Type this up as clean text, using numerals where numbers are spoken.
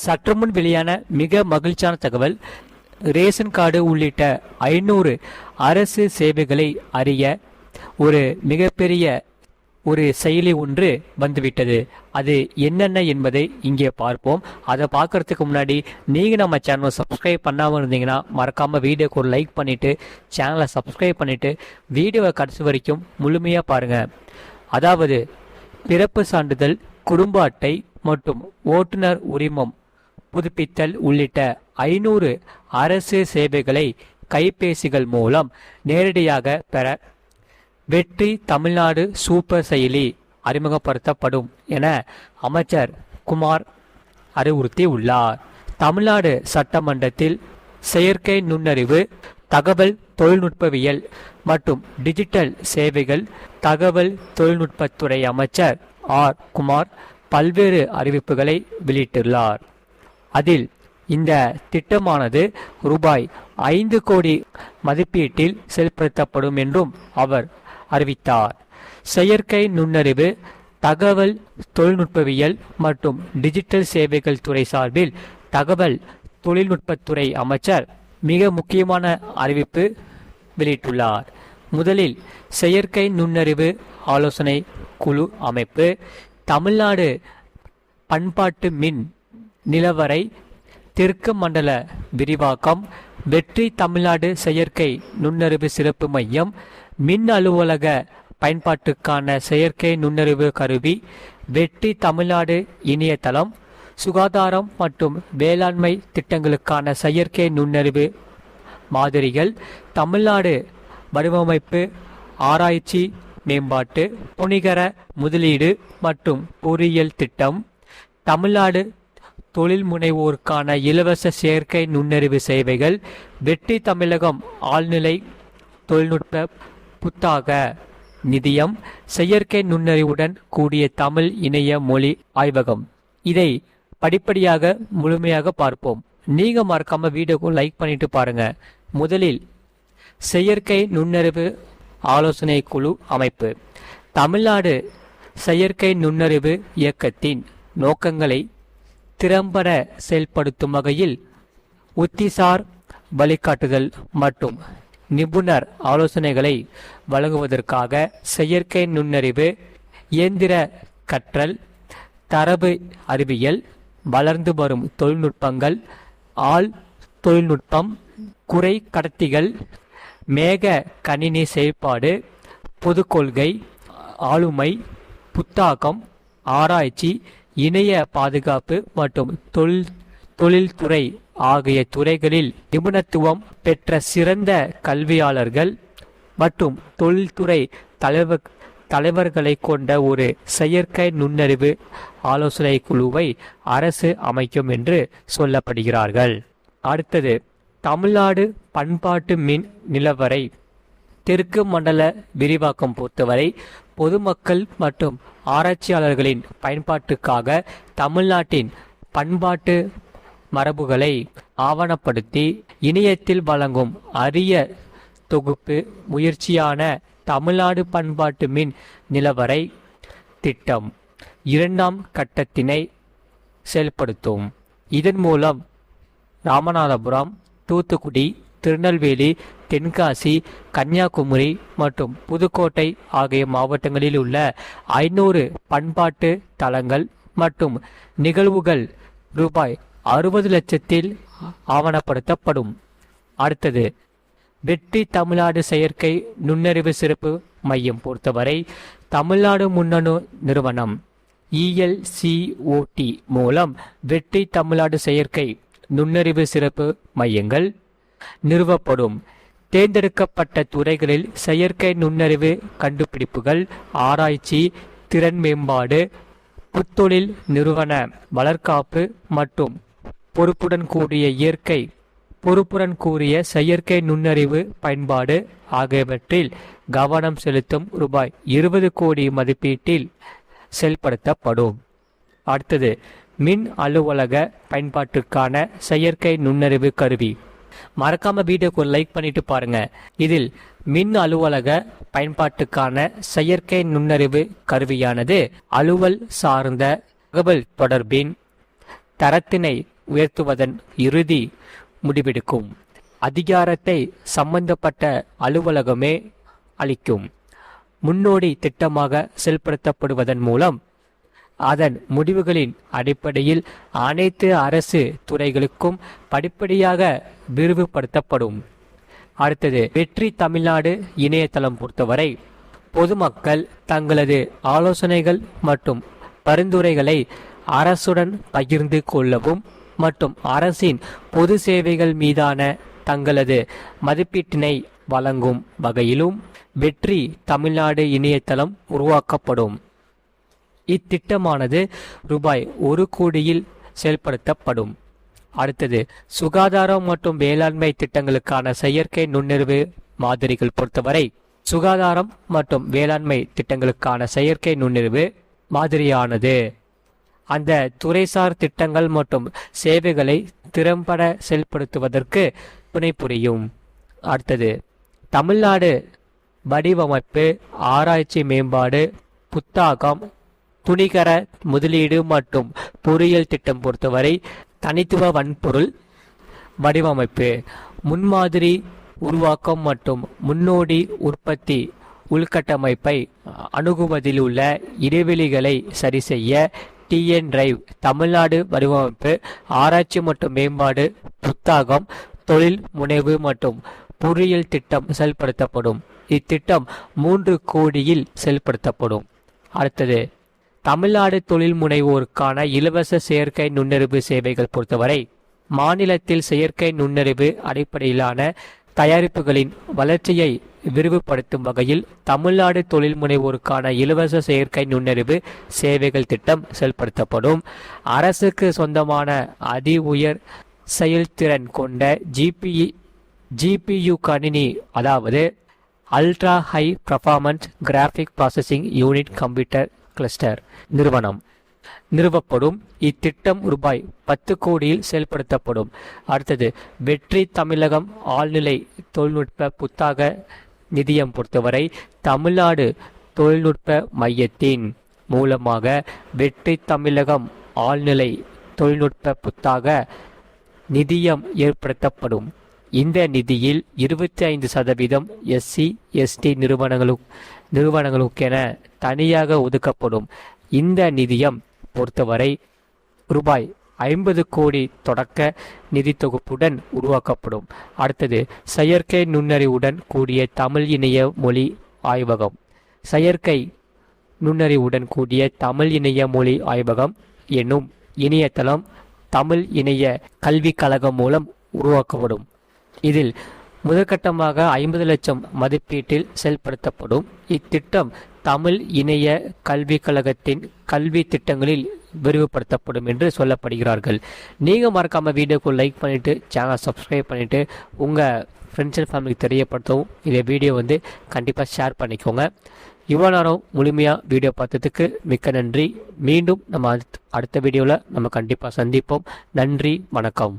சற்றுமுன் வெளியான மிக மகிழ்ச்சியான தகவல். ரேஷன் கார்டு உள்ளிட்ட 500 அரசு சேவைகளை அறிய ஒரு மிகப்பெரிய செயலி ஒன்று வந்துவிட்டது. அது என்னென்ன என்பதை இங்கே பார்ப்போம். அதை பார்க்கறதுக்கு முன்னாடி நீங்கள் நம்ம சேனலை சப்ஸ்கிரைப் பண்ணாமல் இருந்தீங்கன்னா மறக்காமல் வீடியோக்கு ஒரு லைக் பண்ணிவிட்டு சேனலை சப்ஸ்கிரைப் பண்ணிவிட்டு வீடியோவை கடைசி வரைக்கும் முழுமையாக பாருங்கள். அதாவது பிறப்பு சான்றிதழ், குடும்ப அட்டை மற்றும் ஓட்டுநர் உரிமம் புதுப்பித்தல் உள்ளிட்ட 500 அரசு சேவைகளை கைபேசிகள் மூலம் நேரடியாக பெற வெற்றி தமிழ்நாடு சூப்பர் செயலி அறிமுகப்படுத்தப்படும் என அமைச்சர் குமார் அறிவுறுத்தி உள்ளார். தமிழ்நாடு சட்டமன்றத்தில் செயற்கை நுண்ணறிவு, தகவல் தொழில்நுட்பவியல் மற்றும் டிஜிட்டல் சேவைகள் தகவல் தொழில்நுட்பத்துறை அமைச்சர் ஆர் குமார் பல்வேறு அறிவிப்புகளை வெளியிட்டுள்ளார். அதில் இந்த திட்டமானது ரூபாய் 5 கோடி மதிப்பீட்டில் செயல்படுத்தப்படும் என்றும் அவர் அறிவித்தார். செயற்கை நுண்ணறிவு, தகவல் தொழில்நுட்பவியல் மற்றும் டிஜிட்டல் சேவைகள் துறை சார்பில் தகவல் தொழில்நுட்பத்துறை அமைச்சர் மிக முக்கியமான அறிவிப்பு வெளியிட்டுள்ளார். முதலில் செயற்கை நுண்ணறிவு ஆலோசனை குழு அமைப்பு, தமிழ்நாடு பண்பாட்டு மின் நிலவரை, தெற்கு மண்டல விரிவாக்கம், வெற்றி தமிழ்நாடு செயற்கை நுண்ணறிவு சிறப்பு மையம், மின் அலுவலக பயன்பாட்டுக்கான செயற்கை நுண்ணறிவு கருவி, வெற்றி தமிழ்நாடு இணையதளம், சுகாதாரம் மற்றும் வேளாண்மை திட்டங்களுக்கான செயற்கை நுண்ணறிவு மாதிரிகள், தமிழ்நாடு வடிவமைப்பு ஆராய்ச்சி மேம்பாட்டு துணிகர முதலீடு மற்றும் பொறியியல் திட்டம், தமிழ்நாடு தொழில் முனைவோருக்கான இலவச செயற்கை நுண்ணறிவு சேவைகள், வெற்றி தமிழகம் ஆழ்நிலை தொழில்நுட்ப புத்தாக்க நிதியம், செயற்கை நுண்ணறிவுடன் கூடிய தமிழ் இணைய மொழி ஆய்வகம். இதை படிப்படியாக முழுமையாக பார்ப்போம். நீங்க மறக்காம வீடியோக்கு லைக் பண்ணிட்டு பாருங்க. முதலில் செயற்கை நுண்ணறிவு ஆலோசனை குழு அமைப்பு. தமிழ்நாடு செயற்கை நுண்ணறிவு இயக்கத்தின் நோக்கங்களை திறம்பட செயல்படுத்தும் வகையில் உத்திசார் வழிகாட்டுதல் மற்றும் நிபுணர் ஆலோசனைகளை வழங்குவதற்காக செயற்கை நுண்ணறிவு, இயந்திர கற்றல், தரவு அறிவியல், வளர்ந்து வரும் தொழில்நுட்பங்கள், ஆள் தொழில்நுட்பம், குறை கடத்திகள், மேக கணினி செயல்பாடு, பொது கொள்கை, ஆளுமை, புத்தாக்கம், ஆராய்ச்சி, இணைய பாதுகாப்பு மற்றும் தொழில்துறை ஆகிய துறைகளில் நிபுணத்துவம் பெற்ற சிறந்த கல்வியாளர்கள் மற்றும் தொழில்துறை தலைவர்களை கொண்ட ஒரு செயற்கை நுண்ணறிவு ஆலோசனை குழுவை அரசு அமைக்கும் என்று சொல்லப்படுகிறார்கள். அடுத்தது தமிழ்நாடு பண்பாட்டு மின் நிலவரை, தெற்கு மண்டல விரிவாக்கம் பொறுத்தவரை பொதுமக்கள் மற்றும் ஆராய்ச்சியாளர்களின் பயன்பாட்டுக்காக தமிழ்நாட்டின் பண்பாட்டு மரபுகளை ஆவணப்படுத்தி இணையத்தில் வழங்கும் அரிய தொகுப்பு முயற்சியான தமிழ்நாடு பண்பாட்டு மின் நிலவரை திட்டம் 2ஆம் கட்டத்தினை செயல்படுத்தும். இதன் மூலம் ராமநாதபுரம், தூத்துக்குடி, திருநெல்வேலி, தென்காசி, கன்னியாகுமரி மற்றும் புதுக்கோட்டை ஆகிய மாவட்டங்களில் உள்ள 500 பண்பாட்டு தளங்கள் மற்றும் நிகழ்வுகள் ரூபாய் 60 லட்சத்தில் ஆவணப்படுத்தப்படும். அடுத்தது வெற்றி தமிழ்நாடு செயற்கை நுண்ணறிவு சிறப்பு மையம் பொறுத்தவரை தமிழ்நாடு முன்னணு நிறுவனம் ELCOT மூலம் வெற்றி தமிழ்நாடு செயற்கை நுண்ணறிவு சிறப்பு மையங்கள் நிறுவப்படும். தேர்ந்தெடுக்கப்பட்ட துறைகளில் செயற்கை நுண்ணறிவு கண்டுபிடிப்புகள், ஆராய்ச்சி, திறன் மேம்பாடு, புத்தொழில் நிறுவன வளர்காப்பு மற்றும் பொறுப்புடன் கூடிய செயற்கை நுண்ணறிவு பயன்பாடு ஆகியவற்றில் கவனம் செலுத்தும் ரூபாய் 20 கோடி மதிப்பீட்டில் செயல்படுத்தப்படும். அடுத்தது மின் அலுவலக பயன்பாட்டுக்கான செயற்கை நுண்ணறிவு கருவி. மறக்காம வீடியோக்கு ஒரு லைக் பண்ணிட்டு பாருங்க. இதில் மின் அலுவலக பயன்பாட்டுக்கான செயற்கை நுண்ணறிவு கருவியானது அலுவல் சார்ந்த தகவல் தொடர்பின் தரத்தினை உயர்த்துவதன் இறுதி முடிவெடுக்கும் அதிகாரத்தை சம்பந்தப்பட்ட அலுவலகமே அளிக்கும். முன்னோடி திட்டமாக செயல்படுத்தப்படுவதன் மூலம் அதன் முடிவுகளின் அடிப்படையில் அனைத்து அரசு துறைகளுக்கும் படிப்படியாக விரிவுபடுத்தப்படும். அடுத்தது, வெற்றி தமிழ்நாடு இணையதளம் பொறுத்தவரை பொதுமக்கள் தங்களது ஆலோசனைகள் மற்றும் பரிந்துரைகளை அரசுடன் பகிர்ந்து கொள்ளவும் மற்றும் அரசின் பொது சேவைகள் மீதான தங்களது மதிப்பீட்டினை வழங்கும் வகையிலும் வெற்றி தமிழ்நாடு இணையதளம் உருவாக்கப்படும். இத்திட்டமானது ரூபாய் 1 கோடியில் செயல்படுத்தப்படும். அடுத்தது, சுகாதாரம் மற்றும் வேளாண்மை திட்டங்களுக்கான செயற்கை நுண்ணறிவு மாதிரிகள் பொறுத்தவரை சுகாதாரம் மற்றும் வேளாண்மை திட்டங்களுக்கான செயற்கை நுண்ணறிவு மாதிரியானது அந்த துறைசார் திட்டங்கள் மற்றும் சேவைகளை திறம்பட செயல்படுத்துவதற்கு துணை புரியும். அடுத்தது, தமிழ்நாடு வடிவமைப்பு ஆராய்ச்சி மேம்பாடு புத்தாக்கம் துணிகர முதலீடு மற்றும் பொறியியல் திட்டம் பொறுத்தவரை தனித்துவ வன்பொருள் வடிவமைப்பு முன்மாதிரி உருவாக்கம் மற்றும் முன்னோடி உற்பத்தி உள்கட்டமைப்பை அணுகுவதில் உள்ள இடைவெளிகளை சரி செய்ய டிஎன் டிரைவ் தமிழ்நாடு வடிவமைப்பு ஆராய்ச்சி மற்றும் மேம்பாடு புத்தாக்கம் தொழில் முனைவு மற்றும் பொறியியல் திட்டம் செயல்படுத்தப்படும். இத்திட்டம் 3 கோடியில் செயல்படுத்தப்படும். அடுத்தது, தமிழ்நாடு தொழில் முனைவோருக்கான இலவச செயற்கை நுண்ணறிவு சேவைகள் பொறுத்தவரை மாநிலத்தில் செயற்கை நுண்ணறிவு அடிப்படையிலான தயாரிப்புகளின் வளர்ச்சியை விரிவுபடுத்தும் வகையில் தமிழ்நாடு தொழில் முனைவோருக்கான இலவச செயற்கை நுண்ணறிவு சேவைகள் திட்டம் செயல்படுத்தப்படும். அரசுக்கு சொந்தமான அதி உயர் செயல்திறன் கொண்ட ஜிபியு கணினி, அதாவது ultra high performance graphic processing unit computer cluster நிறுவப்படும். இத்திட்டம் ரூபாய் 10 கோடியில் செயல்படுத்தப்படும். அடுத்தது, வெற்றி தமிழகம் ஆழ்நிலை தொழில்நுட்ப புத்தாக்க நிதியம் பொறுத்தவரை தமிழ்நாடு தொழில்நுட்ப மையத்தின் மூலமாக வெற்றி தமிழகம் ஆழ்நிலை தொழில்நுட்ப புத்தாக்க நிதியம் ஏற்படுத்தப்படும். இந்த நிதியில் 25% SC ST நிறுவனங்களுக்கென தனியாக ஒதுக்கப்படும். இந்த நிதியம் பொறுத்தவரை ரூபாய் 50 கோடி தொடக்க நிதி தொகுப்புடன் உருவாக்கப்படும். அடுத்தது, செயற்கை நுண்ணறிவுடன் கூடிய தமிழ் இணைய மொழி ஆய்வகம். செயற்கை நுண்ணறிவுடன் கூடிய தமிழ் இணைய மொழி ஆய்வகம் என்னும் இணையதளம் தமிழ் இணைய கல்விக் கழகம் மூலம் உருவாக்கப்படும். இதில் முதற்கட்டமாக 50 லட்சம் மதிப்பீட்டில் செயல்படுத்தப்படும். இத்திட்டம் தமிழ் இணைய கல்விக் கழகத்தின் கல்வி திட்டங்களில் விரிவுபடுத்தப்படும் என்று சொல்லப்படுகிறார்கள். நீங்கள் மறக்காம வீடியோக்கு லைக் பண்ணிட்டு சேனலை சப்ஸ்கிரைப் பண்ணிட்டு உங்கள் ஃப்ரெண்ட்ஸ் அண்ட் ஃபேமிலிக்கு தெரியப்படுத்தவும். இதை வீடியோ கண்டிப்பாக ஷேர் பண்ணிக்கோங்க. இவ்வளோ நேரம் முழுமையாக வீடியோ பார்த்ததுக்கு மிக்க நன்றி. மீண்டும் நம்ம அடுத்த வீடியோவில் நம்ம கண்டிப்பாக சந்திப்போம். நன்றி, வணக்கம்.